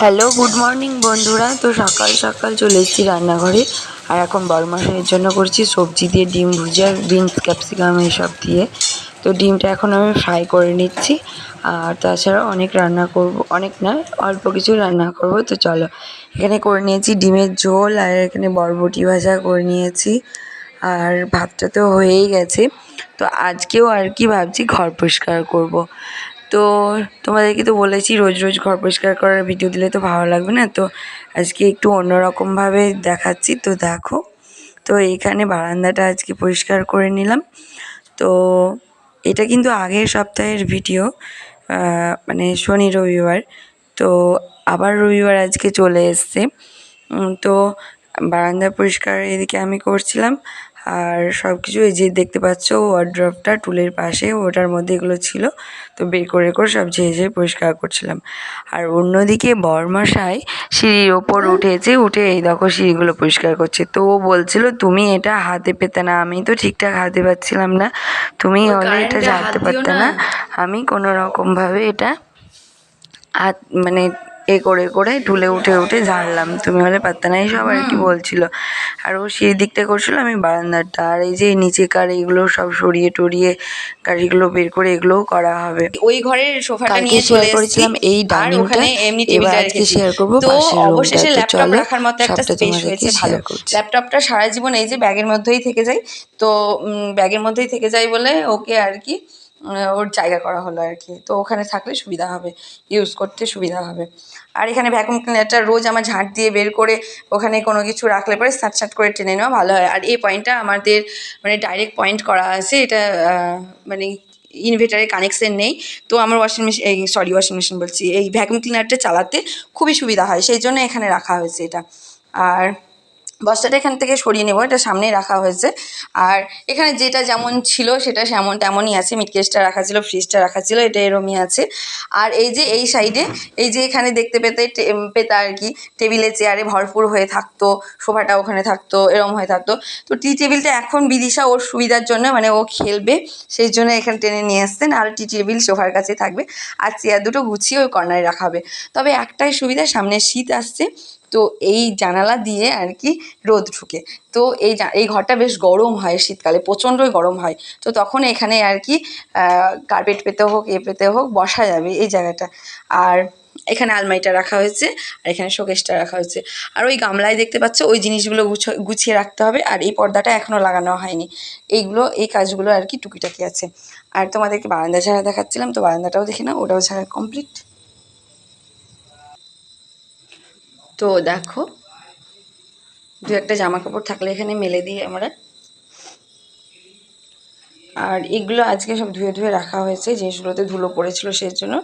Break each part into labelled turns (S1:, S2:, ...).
S1: Hello, good morning বন্ধুরা। তো সকাল সকাল চলে এসেছি রান্নাঘরে। আর এখন বড়মাসের জন্য করছি সবজি দিয়ে ডিম ভুজিয়া, বিনস ক্যাপসিকাম এইসব দিয়ে। তো ডিমটা এখন আমি ফ্রাই করে নিচ্ছি। আর তাছাড়া অনেক রান্না করব, অনেক না, অল্প কিছু রান্না করব। তো চলো, এখানে করে নিয়েছি ডিমের ঝোল, আর এখানে বরবটি ভাজা করে নিয়েছি। আর ভাতটা তো হয়েই গেছে। তো আজকেও আর কি ভাবছি ঘর পরিষ্কার করব। তো তোমাদেরকে তো বলেছি রোজ রোজ ঘর পরিষ্কার করার ভিডিও দিলে তো ভালো লাগবে না, তো আজকে একটু অন্যরকমভাবে দেখাচ্ছি। তো দেখো, তো এইখানে বারান্দাটা আজকে পরিষ্কার করে নিলাম। তো এটা কিন্তু আগের সপ্তাহের ভিডিও, মানে শনি রবিবার। তো আবার রবিবার আজকে চলে এসছে। তো বারান্দা পরিষ্কার এদিকে আমি করছিলাম। আর সব কিছু এই যে দেখতে পাচ্ছ ওয়ার্ড্রপটা টুলের পাশে, ওটার মধ্যে এগুলো ছিল। তো বের করে করে সব ঝেড়ে ঝেড়ে পরিষ্কার করছিলাম। আর অন্যদিকে বরমশাই সিঁড়ির ওপর উঠেছে, উঠে এই দেখো সিঁড়িগুলো পরিষ্কার করছে। তো ও বলছিল তুমি এটা হাতে পেতে না। আমি তো ঠিকঠাক হাতে পাচ্ছিলাম না, তুমি হলে এটা ঝাড়তে পারতে না। আমি কোনো রকমভাবে এটা হাত মানে করে করে টুলে উঠে উঠে ঝাড়লাম, তুমি হলে পারতে না, এইসব আর কি বলছিল। আর ও সেই দিকটা করছিল, আমি বারান্দাটা। আর এই যে নিচেকার এইগুলো সব সরিয়ে টরিয়ে গাড়িগুলো বের করে এগুলোও করা হবে।
S2: ওই ঘরের সোফাটা
S1: কালকে
S2: নিয়ে
S1: শেয়ার
S2: চলে এসেছি
S1: করেছিলাম এই
S2: আর
S1: ডাইনিংটা,
S2: ওখানে এমনি
S1: এবার
S2: টেবিলটা
S1: আজকে
S2: রেখেছি।
S1: শেয়ার করবো
S2: তো
S1: পাশের রুমটা।
S2: অবশেষে
S1: তো
S2: ল্যাপটপ
S1: চলো
S2: রাখার মতো একটা
S1: সবটা
S2: স্পেস
S1: তোমাদেরকে
S2: হয়েছে, ভালো।
S1: শেয়ার করছি।
S2: ল্যাপটপটা সারা জীবন এই যে ব্যাগের মধ্যেই থেকে যায়। তো ব্যাগের মধ্যেই থেকে যায় বলে ওকে আর কি ওর জায়গা করা হলো আর কি। তো ওখানে থাকলে সুবিধা হবে, ইউজ করতে সুবিধা হবে। আর এখানে ভ্যাকুম ক্লিনারটা রোজ আমার ঝাঁট দিয়ে বের করে ওখানে কোনো কিছু রাখলে পরে সাট সাট করে টেনে নেওয়া ভালো হয়। আর এই পয়েন্টটা আমাদের মানে ডাইরেক্ট পয়েন্ট করা আছে, এটা মানে ইনভার্টারে কানেকশন নেই। তো আমার ওয়াশিং মেশিন, এই সরি ওয়াশিং মেশিন বলছি, এই ভ্যাকুম ক্লিনারটা চালাতে খুবই সুবিধা হয়, সেই জন্য এখানে রাখা হয়েছে এটা। আর বস্তাটা এখান থেকে সরিয়ে নেবো, এটা সামনেই রাখা হয়েছে। আর এখানে যেটা যেমন ছিল সেটা তেমনই আছে। মিটকেসটা রাখা ছিল, ফ্রিজটা রাখা ছিল, এটা এরমই আছে। আর এই যে এই সাইডে, এই যে এখানে দেখতে পেতা আর কি, টেবিলে চেয়ারে ভরপুর হয়ে থাকতো, সোফাটা ওখানে থাকতো, এরম হয়ে থাকতো। তো টি টেবিলটা এখন বিদিশা ওর সুবিধার জন্য, মানে ও খেলবে সেই জন্য এখানে টেনে নিয়ে আসতেন। আর টি টেবিল সোফার কাছে থাকবে, আর চেয়ার দুটো গুছিয়ে ওই কর্নারে রাখা হবে। তবে একটাই সুবিধা, সামনে শীত আসছে, তো এই জানালা দিয়ে আর কি রোদ ঢুকে। তো এই ঘরটা বেশ গরম হয় শীতকালে, প্রচণ্ডই গরম হয়। তো তখন এখানে আর কি কার্পেট পেতে হোক পেতে হোক বসা যাবে এই জায়গাটা। আর এখানে আলমারিটা রাখা হয়েছে, আর এখানে শোকেসটা রাখা হয়েছে। আর ওই গামলায় দেখতে পাচ্ছ ওই জিনিসগুলো গুছিয়ে রাখতে হবে। আর এই পর্দাটা এখনও লাগানো হয়নি। এই কাজগুলো আর কি টুকিটাকি আছে। আর তোমাদেরকে বারান্দা ঝাড়া দেখাচ্ছিলাম, তো বারান্দাটাও দেখে নাও, ওটাও ঝাড়া কমপ্লিট। তো দেখো, দু একটা জামা কাপড় থাকলে এখানে মেলে দিই আমরা। আর এগুলো আজকে সব ধুয়ে ধুয়ে রাখা হয়েছে, জিনিসগুলোতে ধুলো পড়েছিল সেই জন্য।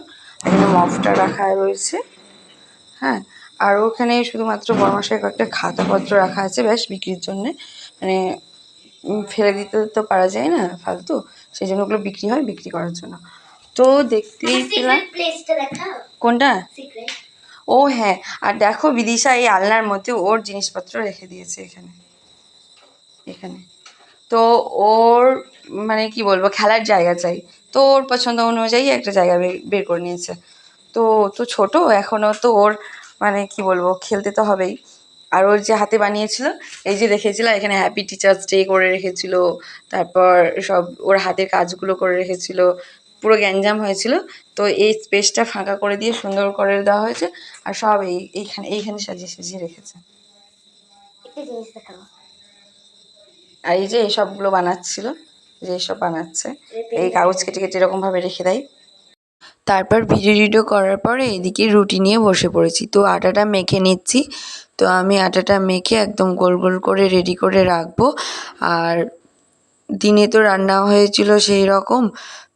S2: এখানে মফটা রাখা রয়েছে, হ্যাঁ। আর ওখানে শুধুমাত্র বড়মশাইয়ের কয়েকটা খাতাপত্র রাখা আছে ব্যাস বিক্রির জন্যে, মানে ফেলে দিতে তো পারা যায় না ফালতু, সেই জন্য ওগুলো বিক্রি হয়, বিক্রি করার জন্য। তো দেখতেই পেলাম কোনটা, ও হ্যাঁ। আর দেখো বিদিশা এই আলনার মধ্যে ওর জিনিসপত্র রেখে দিয়েছে এখানে, এখানে। তো ওর মানে কি বলবো, খেলার জায়গা চাই, তো ওর পছন্দ অনুযায়ী একটা জায়গা বের করে নিয়েছে। তো তো ছোট এখনও, তো ওর মানে কি বলবো, খেলতে তো হবেই। আর ওর যে হাতে বানিয়েছিল, এই যে দেখেছিল এখানে হ্যাপি টিচার্স ডে করে রেখেছিল, তারপর সব ওর হাতের কাজগুলো করে রেখেছিল, পুরো গ্যাঞ্জাম হয়েছিল। তো এই স্পেসটা ফাঁকা করে দিয়ে সুন্দর করে দেওয়া হয়েছে। আর সব এইখানে সাজিয়ে সাজিয়ে রেখেছে। আর এই যে এইসবগুলো বানাচ্ছিল, যে এইসব বানাচ্ছে, এই কাগজ কেটে কেটে এরকমভাবে রেখে দেয়।
S1: তারপর ভিডিও করার পরে এদিকে রুটি নিয়ে বসে পড়েছি। তো আটাটা মেখে নিচ্ছি। তো আমি আটাটা মেখে একদম গোল গোল করে রেডি করে রাখবো। আর দিনে তো রান্না হয়েছিল সেই রকম,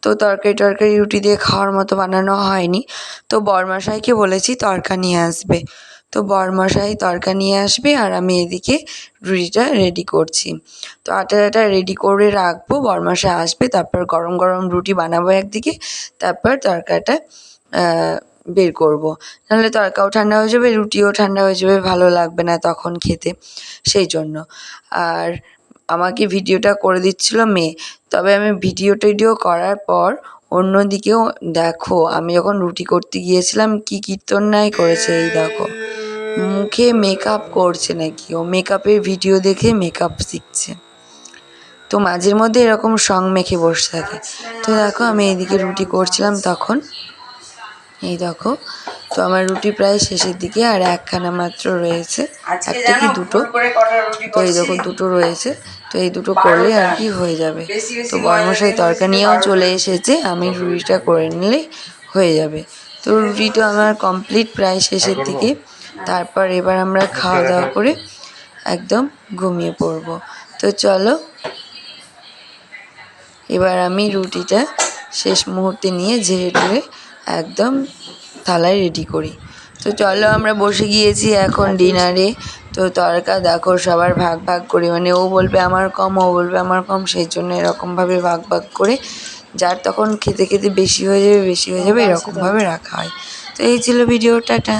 S1: তো তরকারি রুটি দিয়ে খাওয়ার মতো বানানো হয়নি। তো বরমশাইকে বলেছি তড়কা নিয়ে আসবে। তো বরমশাই তড়কা নিয়ে আসবে, আর আমি এদিকে রুটিটা রেডি করছি। তো আটাটা রেডি করে রাখবো, বরমশাই আসবে, তারপর গরম গরম রুটি বানাবো একদিকে, তারপর তড়কাটা বের করবো। নাহলে তড়কাও ঠান্ডা হয়ে যাবে, রুটিও ঠান্ডা হয়ে যাবে, ভালো লাগবে না তখন খেতে, সেই জন্য। আর আমাকে ভিডিওটা করে দিচ্ছিল মেয়ে। তবে আমি ভিডিও টিডিও করার পর অন্যদিকেও দেখো আমি যখন রুটি করতে গিয়েছিলাম কি কীর্তন নাই করেছে, এই দেখো মুখে মেকআপ করছে নাকি, ও মেকআপের ভিডিও দেখে মেকআপ শিখছে। তো মাঝের মধ্যে এরকম সং মেখে বসে থাকে। তো দেখো আমি এইদিকে রুটি করছিলাম তখন, এই দেখো তো আমার রুটি প্রায় শেষের দিকে, আর একখানা মাত্র রয়েছে, একটা কি দুটো, তো এই দেখো দুটো রয়েছে। তো এই দুটো করলে আর কি হয়ে যাবে। তো বরমশাই তরকা নিয়েও চলে এসেছে, আমি রুটিটা করে নিলেই হয়ে যাবে। তো রুটিটা আমার কমপ্লিট প্রায় শেষের দিকে। তারপর এবার আমরা খাওয়া দাওয়া করে একদম ঘুমিয়ে পড়বো। তো চলো এবার আমি রুটিটা শেষ মুহূর্তে নিয়ে ঝেড়ে টুড়ে একদম থালায় রেডি করি। তো চলো আমরা বসে গিয়েছি এখন ডিনারে। তো তরকা দেখো সবার ভাগ ভাগ করে, মানে ও বলবে আমার কম, ও বলবে আমার কম, সেই জন্য এরকমভাবে ভাগ ভাগ করে যার তখন খেতে খেতে বেশি হয়ে যাবে এরকমভাবে রাখা হয়। তো এই ছিল ভিডিও, টাটা।